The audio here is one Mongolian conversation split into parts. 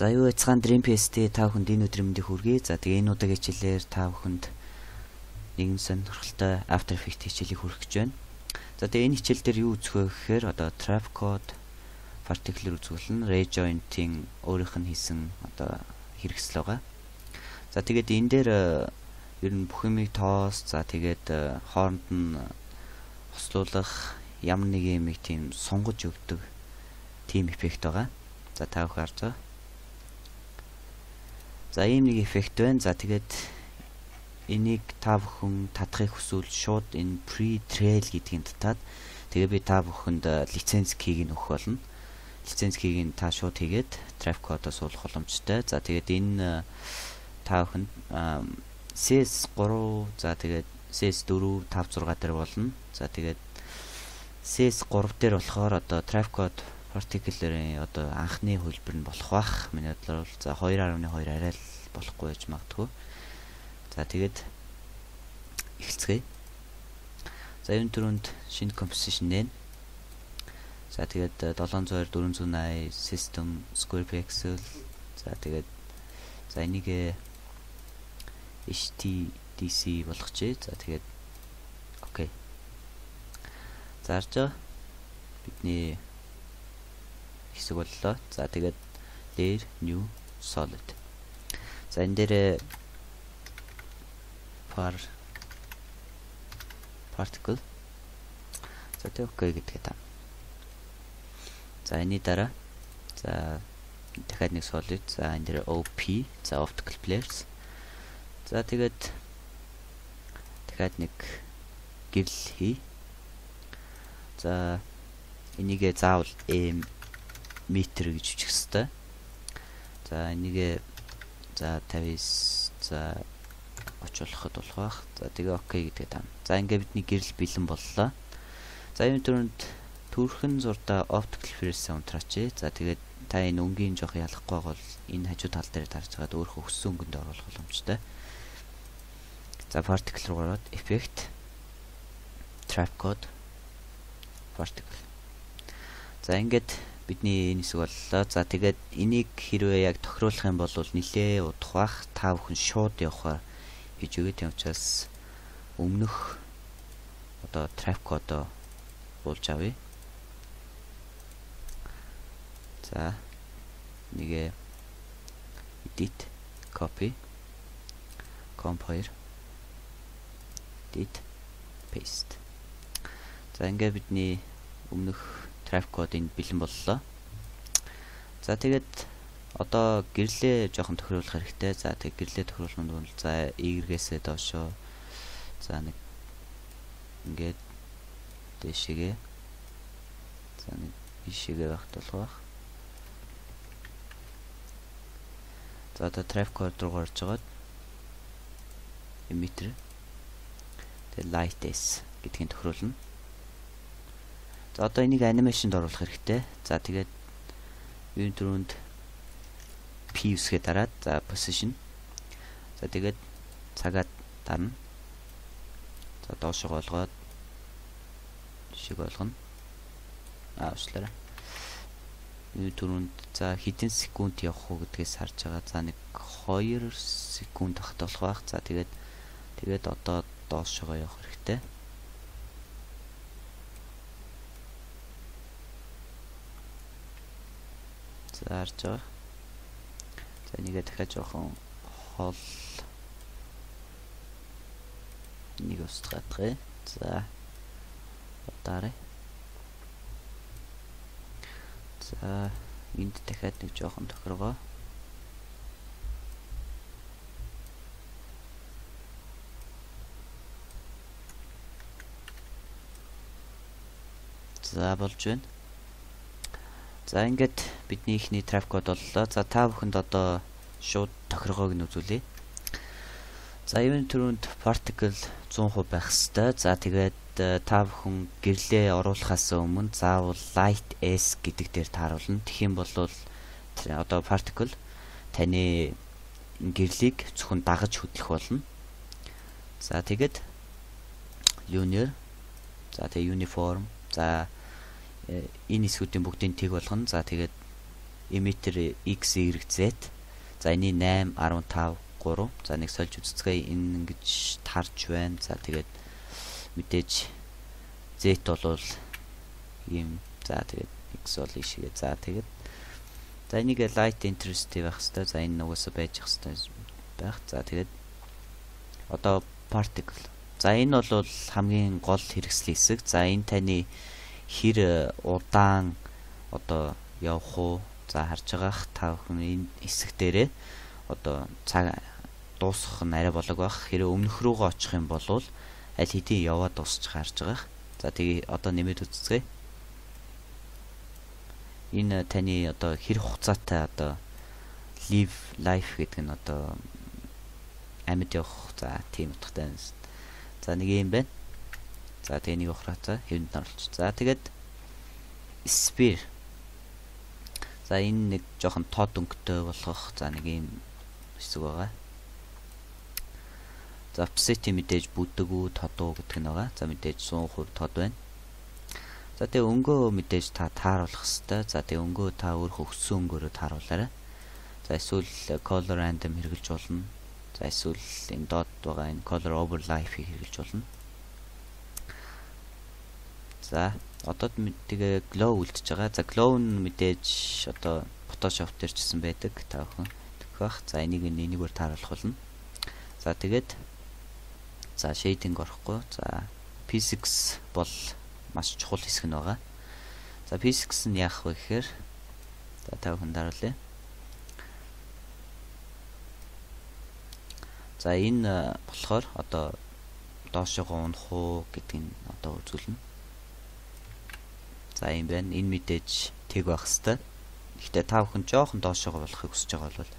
За юу яцхан DreamPST та бүхэнд энэ өдрийн мэндийг хүргэе. За тэгээ энэ удаагийн хичээлээр та бүхэнд нэгэн сонирхолтой After Effects хичээлийг хүргэх гэж байна. За тэгээ энэ хичээл дээр юу үзэх вэ гэхээр одоо trap code particular үзүүлэн ray joint-ийн өөрийнх нь хийсэн одоо хэрэгсэл байгаа. За тэгээд энэ дээр ер нь бүх юмыг тоос, за тэгээд хооронд нь хослуулах ямар нэг юмыг тийм сунгаж өгдөг тийм эффект байгаа. За та бүхэн харж байгаа. За ийм нэг эффект байна. За тэгээд энийг та бүхэн татахыг хүсвэл шууд энэ pre-trail гэдгийг татаад тэгээ би та бүхэнд лиценз кийг нь өгөх болно. Лиценз кийг нь та шууд хийгээд trap code-оос суулгах боломжтой. За тэгээд энэ та бүхэнд CS3 за тэгээд CS4 5 6 дээр болно. За тэгээд CS3 дээр болохоор одоо trap code particular-ийн одоо анхны хөлбөр нь болох бах. Миний бодлоор за 2.2 арай л болохгүй байж магадгүй. За тэгээд эхэлцгээе. За энэ түрүүнд шинэ composition нэ. За тэгээд 720 480 system square pixel. За тэгээд за энийг HTDC болгочихъя. За тэгээд окей. За харж байгаа. Бидний хэсэг боллоо. За тэгээд layer new solid. За энэ дээр particle. За тэгээд окей гэдгээ та. За энэ дараа за дахиад нэг solid. За энэ дээр OP. За optical players. За тэгээд дахиад нэг гэрэл хий. За энийг заавал метр гэж бичих хэвээр. За энийг за 59 за очлоход болох бах. За тэгээ окей гэдгээ таа. За ингээ бидний гэрэл бэлэн боллоо. За энэ түрүүнд түрхэн зурда optical flash-аа унтраач. За тэгээд та энэ өнгийн жоох ялахгүй бол энэ хажуу тал дээр тарж байгаад өөрөө өссөн өнгөнд оруулах боломжтой. За particle руу ороод effect trap code particle. За ингээд бидний энэ хэсэг боллоо. За тэгээд энийг хэрвээ яг тохируулах юм бол нилээ удах бах. Та бүхэн шууд явахаар хийж өгöd юм учраас өмнөх одоо trap code болж авъя. За нэгэ edit copy compare edit paste. За ингээд бидний өмнөх trap code-ийн бэлэн боллоо. За тэгээд одоо гэрлээ жоохон тохируулах хэрэгтэй. За тэгээд гэрлээ тохируулахын тулд за Y-гээсээ доошоо за нэг ингээд дэшигээ за нэг бишигээ багт болох байх. За одоо trap code руу гарч байгаад emitter тэгээд light S гэдгийг тохируулна. За одоо энийг анимашнд оруулах хэрэгтэй. За тэгээд энэ түрүүнд P үсгээ дараад за position. За тэгээд цагаад дарна. За доошоо болгоод шиг болгоно. Уучлаарай. Энэ түрүүнд за хэдэн секунд явах уу гэдгээс харж байгаа. За нэг 2 секунд ахт болох байх. За тэгээд одоо доошоо явах хэрэгтэй. За харж байгаа. За нэгэ дахиад жоохон хол нэг устгахыг. За удараа. За энд дахиад нэг жоохон тохиргоо. За болж байна. За ингээд бидний ихний trap code боллоо. За та бүхэнд одоо шууд тохиргоог нь үзүүлье. За энэ түрүүнд particle 100% байх хэвээр. За тэгээд та бүхэн гэрлээ оруулахаас өмнө заавал light S гэдэг дээр тааруулна. Тэгэх юм бол одоо particle таны гэрлийг зөвхөн дагаж хөдлөх болно. За тэгээд linear. За тэгээд uniform. За энэ хэсгүүдийн бүгдийн тэг болгоно. За тэгээд emitter x y z. За энэ 8 15 3. За нэг сольж үзцгээе. Энэ ингэж тарж байна. За тэгээд мэдээж z бол ийм. За тэгээд x бол ишгээ. За тэгээд за энийг light intensity байх хэвээр. За энэ нугасаа байж хэвээр байх. За тэгээд одоо particle. За энэ бол хамгийн гол хэрэгслийн хэсэг. За энэ таны хэр удаан одоо явах уу? За харж байгаах та бүхэн энэ хэсэг дээрээ одоо цаг дуусгах нь арай болог байх. Хэрэв өмнөх рүүгээ очих юм бол аль хэдийн яваад дуусчих харж байгаах. За тэгээ одоо нэмээд үзцгээе. Энэ таны одоо хэр хугацаатай одоо live life гэдэг нь одоо амьд явах. За тийм утгатай байна. За нэг юм байна. За тэгээ нэг ухраацаа хэвэнд оруулж. За тэгээд spear. За энэ нэг жоохон тод өнгөтэй болгох. За нэг юм хэсэг байгаа. За offset мэдээж бүдэгүү тодуу гэдэг нь байгаа. За мэдээж 100% тод байна. За тэгээ өнгөө мэдээж та тааруулах хэрэгтэй. За тэгээ өнгөө та өөрөө өгсөн өнгөөрөө тааруулаарай. За эсвэл color random хэрэглэж болно. За эсвэл энэ dot байгаа энэ color overlay-ийг хэрэглэж болно. За одоо тэгээ glow үлдчихэж байгаа. За glow нь мэдээж одоо Photoshop дээр ч гэсэн байдаг. Та бүхэн тэгэх. За энийг энийгээр тааруулах болно. За тэгээд за shading орохгүй. За P6 бол маш чухал хэсэг нь байгаа. За P6 нь яах вэ гэхээр за та бүхэн даруулъя. За энэ болохоор одоо доошогоо унах уу гэдгийг одоо үзүүлнэ. За юм байна. Энэ мэдээж тэг байх хэвээр. Гэхдээ та бүхэн жоохон доошогоо болохыг хүсэж байгаа бол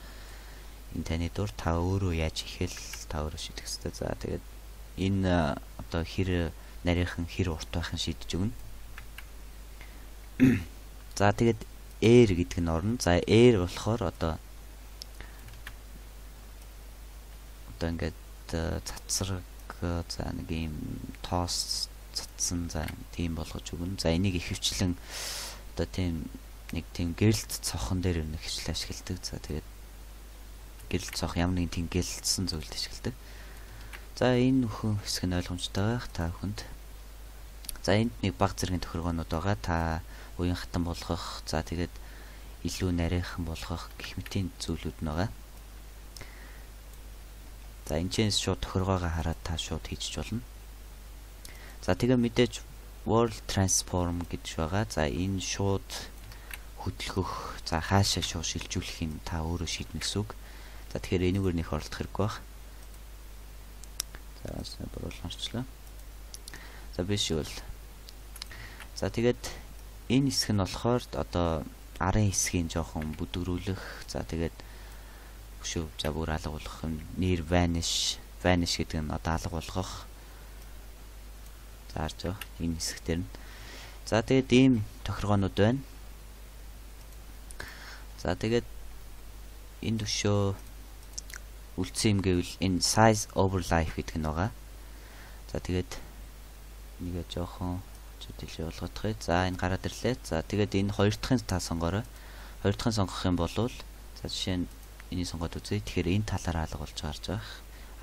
энэ таны дур та өөрөө яаж ихэл та өөрөө шийдэх хэвээр. За тэгээд энэ одоо хэр нарийнхан хэр урт байхын шийдэж өгнө. За тэгээд air гэдэг нь орно. За air болохоор одоо ингээд цацраг за нэг юм тоос цацсан за тийм болгож өгнө. За энийг ихэвчлэн одоо тийм нэг тийм гэрэлт цохон дээр нэг хвчлэн ашигладаг. За тэгээд гэрэлт цох ямар нэгэн тийм гэрэлтсэн зүйлд ашигладаг. За энэ нөхөн хэсэг нь ойлгомжтой байх та бүхэнд. За энд нэг баг зэргийн тохиргоонууд байгаа. Та уян хатан болгох, за тэгээд илүү нарийнхан болгох гэх мэтийн зүйлүүд нь байгаа. За энэ ч шууд тохиргоогоо хараад та шууд хийчих болно. За тэгээ мэдээж world transform гэж байгаа. За энэ шууд хөдөлгөх, за хаашаа шууд шилжүүлэхийг та өөрөө шийднэ гэсэн үг. За тэгэхээр энэгээр нэх оролдох хэрэггүй байх. За боруулгаарчлаа. За биш бол. За тэгээд энэ хэсэг нь болохоор одоо арын хэсгийн жоохон бүдгрүүлэх. За тэгээд шүү за бүр алга болгох юм. Near vanish гэдэг нь одоо алга болгох. За харж байгаа. Энэ хэсэгтэр нь. За тэгээд ийм тохиргоонууд байна. За тэгээд энэ төшөө үлдсэн юм гэвэл энэ size overlay гэдэг нь байгаа. За тэгээд нэгэ жоохон чөлөө болгох. За энэ гараад ирлээ. За тэгээд энэ хоёр дахын та сонгоорой. Хоёр дахын сонгох юм бол за жишээ нь энийг сонгоод үзье. Тэгэхээр энэ талаараа алга болж гарч байгаа.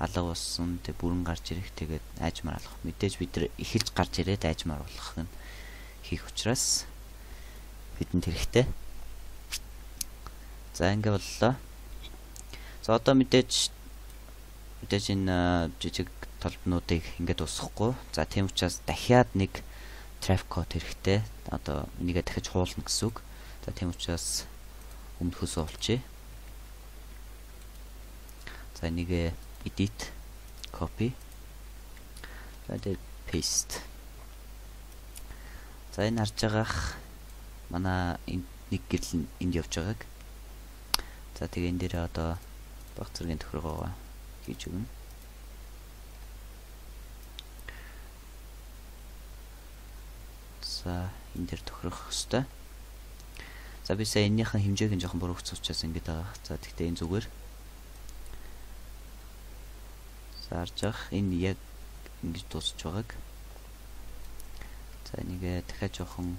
Алга болсон тэг бүрэн гарч ирэх тэгээд айжмаар алгах. Мэдээж бид нар эхэлж гарч ирээд айжмаар болгох нь хийх учраас бидэнд хэрэгтэй. За ингэ боллоо. За одоо мэдээж энэ жижиг толбнуудыг ингээд усахгүй. За тийм учраас дахиад нэг traffic code хэрэгтэй. Одоо энийгээ дахиж хуулна гэсэн үг. За тийм учраас өмнөхөөсөө олчихъя. За энийг edit copy. За тэгээд paste. За энэ харж байгаах манай нэг гэрэл энд явж байгааг. За тэгээ энэ дээр одоо баг зэргийн тохиргоогоо хийж өгнө. За энэ дээр тохирох хэвээр. За би сая энийхэн хэмжээг нь жоохон буруу өгсөн учраас ингэж байгаа. За тэгтээ энэ зүгээр. За харж байгаа. Энэ яг ингэж дуусч байгааг. За энийг дахиад жоохон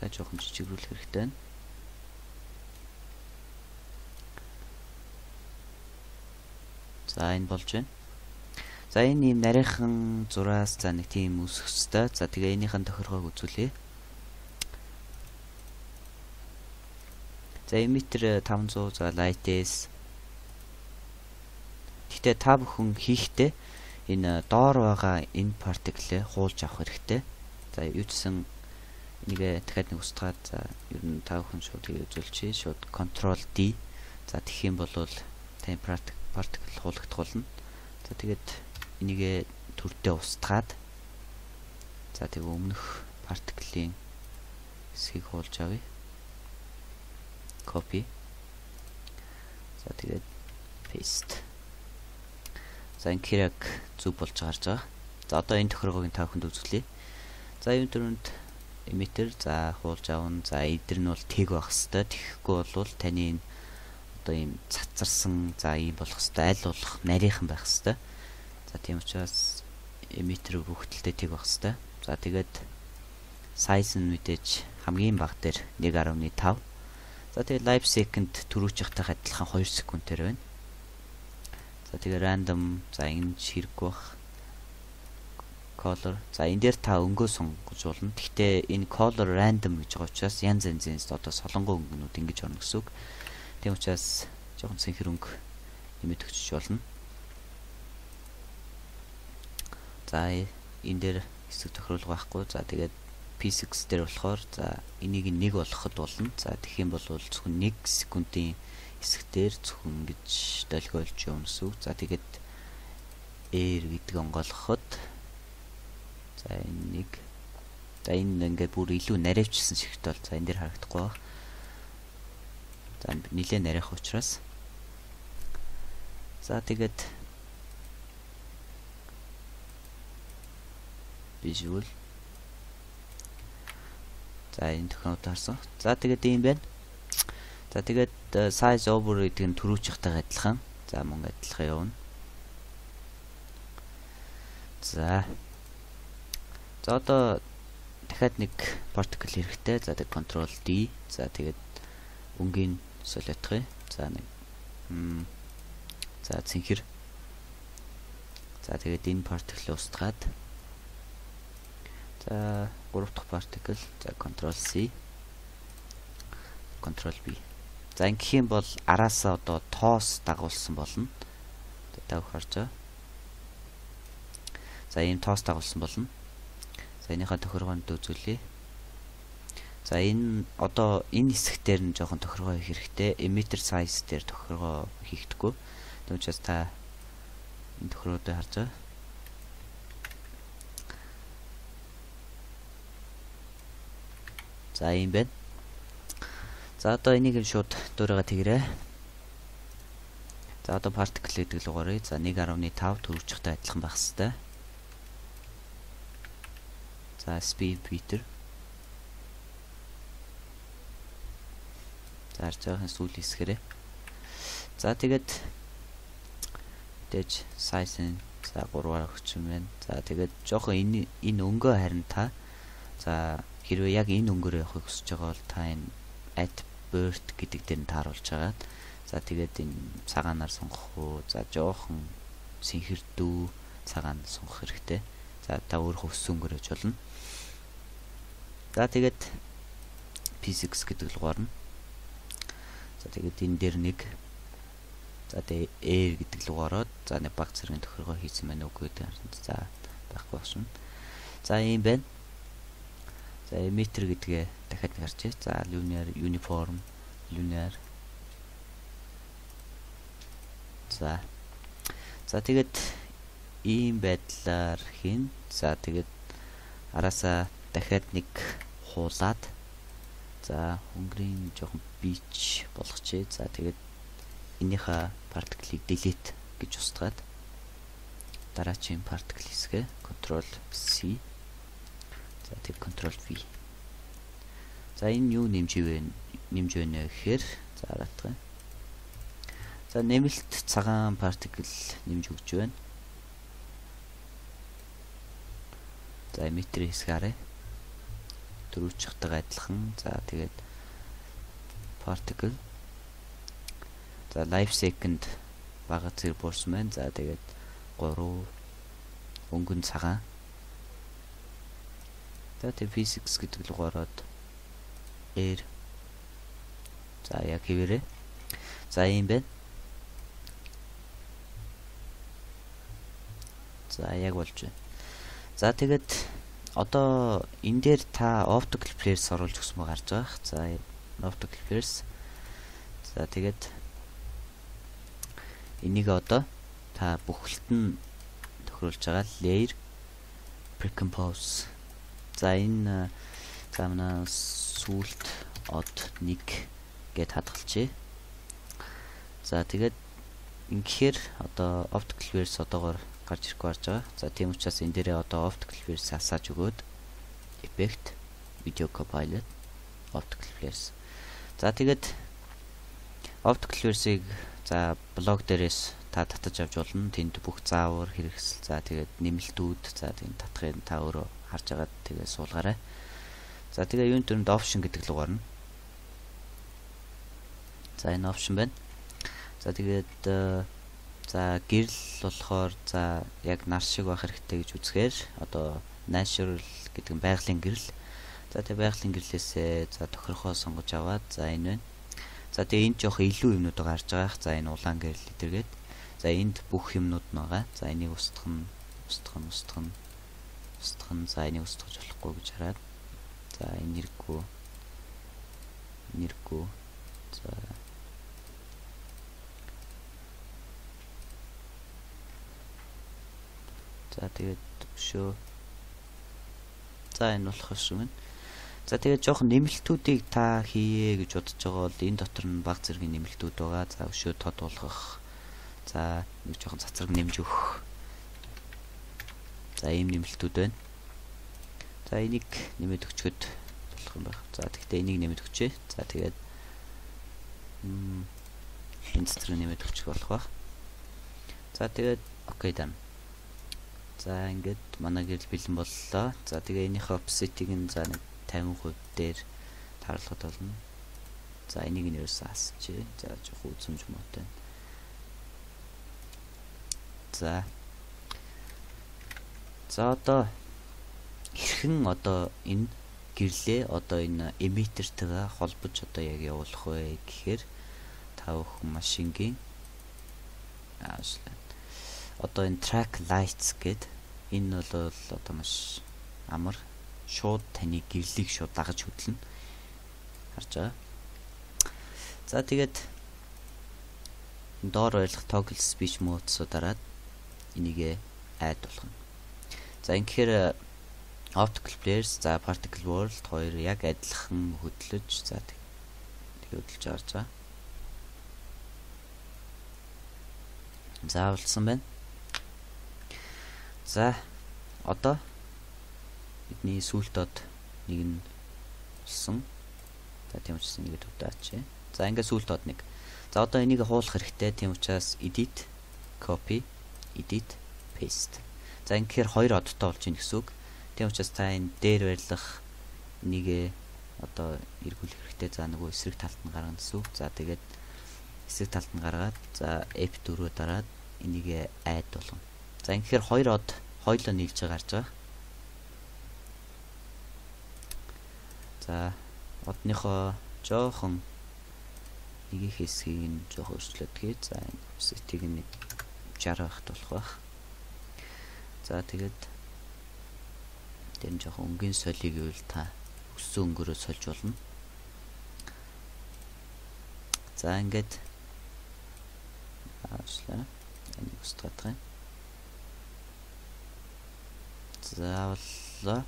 дахиад жоохон жижигрүүлэх хэрэгтэй байна. За энэ болж байна. За энэ ийм нарийнхан зураас за нэг тийм үүсэх хэвээр. За тэгээ энийхэн тохиргоог үзүүлье. За emitter 500 за lightээс. Гэхдээ та бүхэн хийхдээ энэ доор байгаа энэ particle хуулж авах хэрэгтэй. За юу гэсэн энийг дахиад нэг устгаад за ер нь та бүхэн шууд үзүүлчихье. Шууд Ctrl D. За тэгэх юм бол тань particle хуулагдах болно. За тэгээд энийг төрдөө устгаад за тэг өмнөх particle-ийн хэсгийг хуулж авъя. Copy. За тэгээд paste. За энэ хэрэг зүг болж гарч байгаа. За одоо энэ тохиргоог та бүхэнд үзүүлье. За энэ төрөнд emitter за хуулж авна. За эдгээр нь бол тэг байх хэвээр. Тэгэхгүй бол таны энэ одоо ийм цацарсан за ийм болох хэвээр аль болох нарийнхан байх хэвээр. За тийм учраас emitter бүгдэлтэй тэг байх хэвээр. За тэгээд size нь мэдээж хамгийн бага дээр 1.5. За тэгээд live second төрүүчийнхтэй адилхан 2 секундээр байна. За тэгээд random за энэ хэрэг бах. Color за энэ дээр та өнгөө сонгож болно. Гэхдээ энэ color random гэж байгаа учраас янз янзын одоо солонгон өнгөнүүд ингэж орно гэсэн үг. Тийм учраас жоохон цэнхэр өнгө нэмээд өгч болно. За энэ дээр хэсэг тохируулга байхгүй. За тэгээд P6 дээр болохоор за энийг нэг болгоход болно. За тэгэх юм бол зөвхөн 1 секундын хэсгээр зөвхөн ингэж долгиолж явна гэсэн үг. За тэгээд R гэдэг онгойлгоход за энэ нэг за энэ ингээд бүр илүү наривчсан шигт бол за энэ дээр харагдахгүй байна. За нэлээд нарийнх учраас за тэгээд visual за энэ тохиолдолд харсан. За тэгээд ийм байна. За тэгээд size over гэдэг нь төрүүчийнхтэй адилхан. За мөн адилхан явна. За одоо дахиад нэг particle хэрэгтэй. За тэгээд Ctrl D. За тэгээд өнгийн солиотгоё. За нэг за цэнхэр. За тэгээд энэ particle устгаад за 3 дахь particle за Ctrl C Ctrl V. За ингэх юм бол араасаа одоо тоос дагуулсан болно. Та бүхэн харж байгаа. За ийм тоос дагуулсан болно. За энийхээ тохиргоонд үзүүлье. За энэ одоо энэ хэсгээр нь жоохон тохиргоо хийх хэрэгтэй. Emitter size дээр тохиргоо хийхдэггүй. Тэгм учраас та энэ тохиргоодыг харж байгаа. За ийм байна. За одоо энийг шууд дуурайгаа тэгэрээ. За одоо particle гэдэг л угаарыг за 1.5 төрөвчтэй адилхан байх хэвээр. За speed meter. За харж байгаа сүүлийн хэсгэрээ. За тэгээд дэж size-ын за 3-аар өгчмэн байна. За тэгээд жоохон энэ өнгөө харин та за хэрвээ яг энэ өнгөөр явахыг хүсэж байгаа бол та энэ add bird гэдэг дээр нь тааруулж байгаа. За тэгээд энэ цагаанаар сонгох уу? За жоохон синхэрдүү цагаан сонгох хэрэгтэй. За та өөрөө хүссэн өнгөөр хийж болно. За тэгээд P6 гэдэг л гоорно. За тэгээд энэ дээр нэг за тэгээд R гэдэг л гоороод за нэг баг зэргийн тохиргоо хийсэн байна уу гэдэг харсан. За байхгүй байна. За ийм байна. За emitter гэдгээ дахиад нэг харчих. За linear uniform linear. За тэгээд ийм байдлаар хийн. За тэгээд араасаа дахиад нэг хуулаад за өнгөрийн жоохон beach болгочихъя. За тэгээд энийхээ particle-ийг delete гэж устгаад дараагийн particle хэсгээ Ctrl C за тэгээд Ctrl V. За энэ юу нэмж байна гэхээр за аратгай. За нэмэлт цагаан particle нэмж өгч байна. За emitter хэсгээ харъя. дөрөвчхтэйгээ адилхан. За тэгээд particle. За life second бага зэрэг буурсан байна. За тэгээд 3 өнгөн цагаан. За тэгээд physics гэдэг рүү ороод air. За яг хэвээрээ. За ийм байна. За яг болж байна. За тэгээд одоо энэ дээр та optical flares оруулж өгсөн мө гарч байгаа. За optical flares. За тэгээд энийг одоо та бүхэлд нь тохируулж байгаа layer precompose. За энэ замна сүлт од 1 гэд хадгалчихъя. За тэгээд ингэхээр одоо optical flares одоогоор гарч ирэх болж байгаа. За тийм учраас энэ дээрээ одоо optical flares асааж өгөөд effect video copilot optical flares. За тэгээд optical flares-ыг за блог дээрээс та татаж авч болно. Тэнд бүх заавар хэрэгсэл. За тэгээд нэмэлтүүд. За тэгээд татахыг та өөрөө харж байгаа. Тэгээд суулгаарай. За тэгээд юун төрөнд option гэдэг л угаарна. За энэ option байна. За тэгээд за гэрэл болохоор за яг нар шиг байх хэрэгтэй гэж үзэхээр одоо natural гэдэг нь байгалийн гэрэл. За тэгээд байгалийн гэрлээсээ за тохирохоо сонгож аваад за энэ байна. За тэгээд энд жоох илүү юмнууд гарч байгаа. За энэ улаан гэрэл эдэргээд. За энд бүх юмнууд байгаа. За энийг устгах нь. За энийг устгах болохгүй гэж хараад. За энэ нэргүй. За за тэгээд шүү. За энэ болох шүү мэн. За тэгээд жоохон нэмэлтүүдийг та хийе гэж бодож байгаа бол энэ дотор нь баг зэргийн нэмэлтүүд байгаа. За өшөө тод болгох. За нэг жоохон цацраг нэмж өгөх. За ийм нэмэлтүүд байна. За энийг нэмээд өчгöd болох юм байна. За тэгтээ энийг нэмээд өчье. За тэгээд энэ цацраг нэмээд өчгөх болох ба. За тэгээд окей дан. За ингээд манай гэрэл бэлэн боллоо. За тэгээ энийхээ offset-ийг нь за нэг 50% дээр тааруулахад болно. За энийг нь ерөөсөө асчээ. За жоох үзмж муутай. За одоо хэрхэн одоо энэ гэрлээ одоо энэ emitter-тэйгээ холбож одоо яг явуулах вэ гэхээр та бүхэн машингийн одоо энэ track lights гэд энэ бол одоо маш амар шууд таны гэрлийг шууд дагаж хөдлөнө. Харж байгаа. За тэгээд доор байлах toggle speech mode-соо дараад энийг add болгоно. За ингэхээр optical flares за particle world хоёр яг адилхан хөдлөж за тэгээд хөдлөж гарч байгаа. За болсон байна. За одоо бидний сүлтод нэг нь болсон. За тийм учраас нэгэд удаач. За ингээд сүлтод нэг. За одоо энийг хуулах хэрэгтэй. Тийм учраас edit, copy, edit, paste. За ингээд хоёр одтой болж ийн гэсэн үг. Тийм учраас та энэ дээр барьлах нэгэ одоо эргүүлэх хэрэгтэй. За нөгөө эсрэг талд нь гаргана гэсэн үг. За тэгээд эсрэг талд нь гаргаад за F4-өө дараад энийг add болгоно. За ингээд хоёр од хоёлоо нийлж гарч байгаа. За одныхоо жоохон нэг их хэсгийг нь жоохон өөрчлөлтгий. За энэ offset-ийг нэг 60 байхад болох байх. За тэгээд тэр жоохон өнгийн солийг ивэл та өссөн өнгөөрөө сольж болно. За ингээд аашлаа. Энийг устгах юм. За боллоо.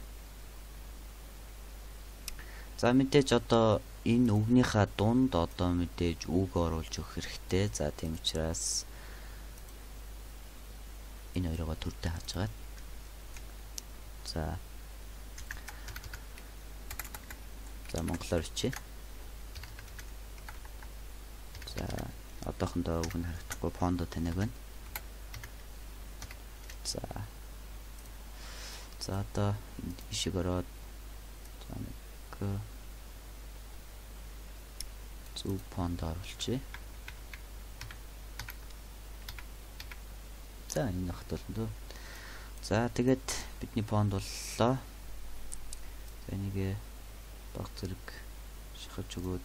За мэдээж одоо энэ үгнийхаа дунд одоо мэдээж үг оруулж өгөх хэрэгтэй. За тийм учраас энэ хоёроо төрдөө хааж байгаа. За монголоор бичээ. За одоохондоо үг нь харагдахгүй фондо таныг байна. За одоо ишиг ороод зөв фонд оруулчих. За энэ хатуулна дөө. За тэгээд бидний фонд боллоо. За энийг баг зэрэг шахаж өгөөд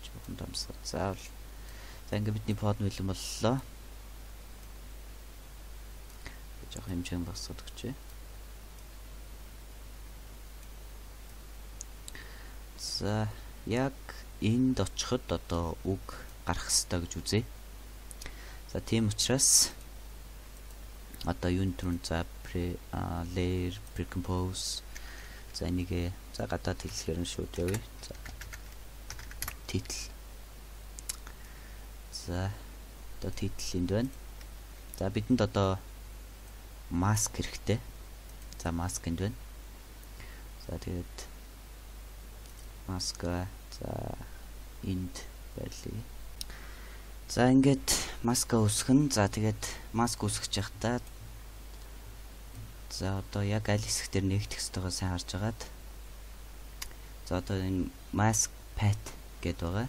жоохон дамсгал. За ингээд бидний фонд бэлэн боллоо. Жоох хэмжээнд багсгад өгчээ. За яг энд очиход одоо үг гарах ёстой гэж үзье. За тийм учраас одоо юунд түрүүн за layer pre-compose за энийг за гадаад хэллэгээр нь шууд явъя. За титл. За одоо титл энд байна. За бидэнд одоо mask хэрэгтэй. За mask энд байна. За тэгээд mask за энд байлээ. За ингээд маска үсгэн. За тэгээд маск үсгэж явахдаа за одоо яг аль хэсэг дээр нэгдэх ёстойгоо сайн харж агаад. За одоо энэ mask path гэдэг байгаа.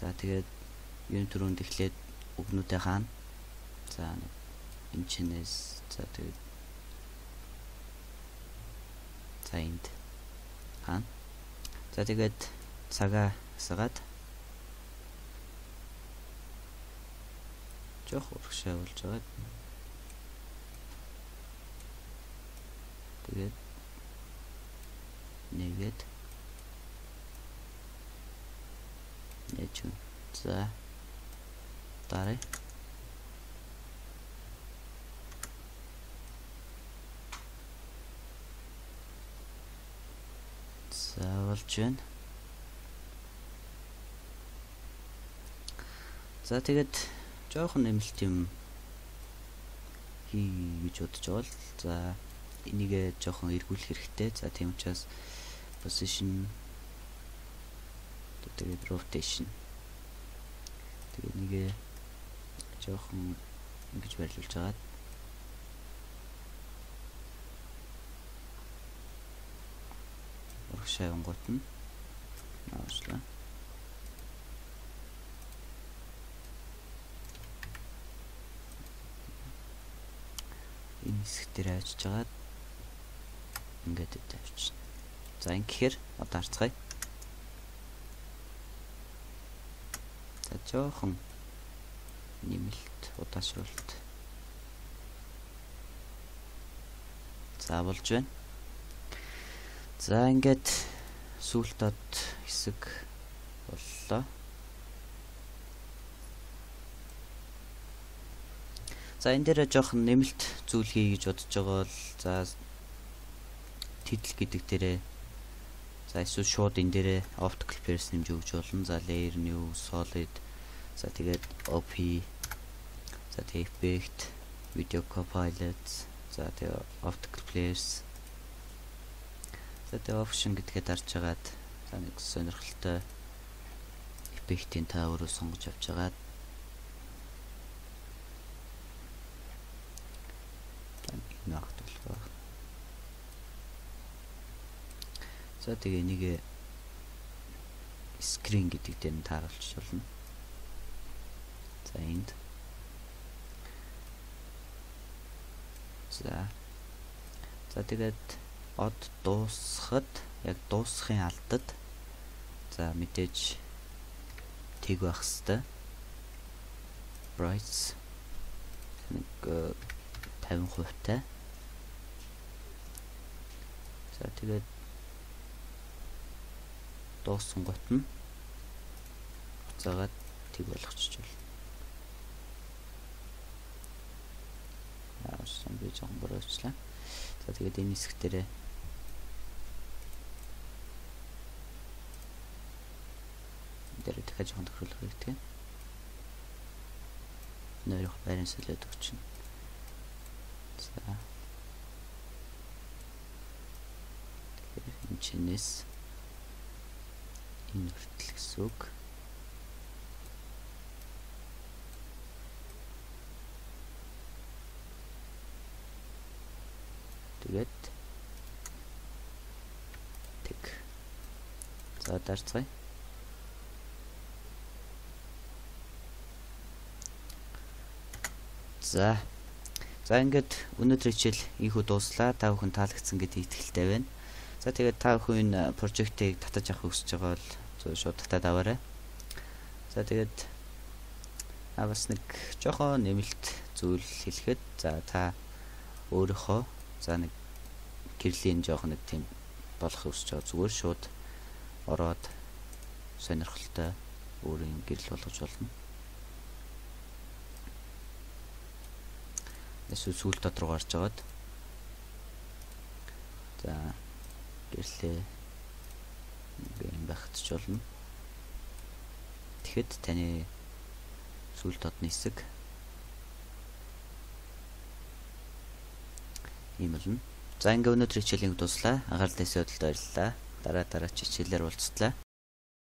За тэгээд юун түрүүнд эхлээд үгнүүдээ хаана. За энэ чинээс за тэгээд за энд хаана. За тэгээд цагаа хасгаад жоох урагшаа болж байгаа. Тэгээд нэгэд нэчү. За дарай. За болж байна. За тэгээд жоохон нэмэлт юм хий гэж бодож байгаа л. За энийг жоохон эргүүлэх хэрэгтэй. За тийм учраас position тэгээд rotation тэгээд нэг жоохон ингэж байрлуулж агаад урагшаа онгот нь наашлаа. Энэ хэсэг дээр авчиж агаад ингээд тавьчихна. За ингэхээр одоо харцгаая. За жоохон нэмэлт удаашруулалт. За болж байна. За ингээд сүүлтод хэсэг боллоо. За энэ дээр жоохон нэмэлт зүйл хий гэж бодож байгаа бол за титл гэдэг дээрээ за эсвэл шууд энэ дээрээ optical pairs нэмж өгч болно. За layer new solid за тэгээд op за тэгээд effect video copilot за тэгээд optical pairs за тэгээд option гэдгээ дарж хагаад за нэг сонирхолтой effect-ийн та өөрөө сонгож авч хагаад наагт болов. За тэгээ энийг screen гэдэг дээр нь тааруулж болно. За энд. За тэгээд од дуусахад яг дуусахын алдад за мэдээж тэг байх хэвээр. Price нэг 50% за тэгээд дуусан гот нь буцаагаад тэг болгочих болно. Яасан би жоохон буруучлаа. За тэгээд энэ хэсэг дээрээ дахиад жоохон тохируулах хэрэгтэй. Нойрох байран солиод өгч. За энэ чинээс энэ хүртэл гэсэн үг. Тэгээд тэг. За дарцгаая. За. За ингээд өнөөдрийн хичээл ийхүү дууслаа. Та бүхэн таалагдсан гэдгийг итгэлтэй байна. За тэгээд та бүхэн энэ прожектыг татаж авах хүсэж байгаа бол зөв шууд татаад аваарай. За тэгээд бас нэг жоохон нэмэлт зүйл хэлэхэд за та өөрийнхөө за нэг гэрлийн жоохон нэг тийм болох хүсэж байгаа зүгээр шууд ороод сонирхолтой өөрийн гэрэл болгож болно. Эсвэл сүүл дотор гарч агаад за гэрлээ юм багтж болно. Тэгэхэд таны сүүл дотны хэсэг ийм болно. За ингээ өнөөдрийн хичээлийн дуслаа. Анхаарлын өдөлд баярлалаа. Дараа дараач хичээлээр уулзтлаа.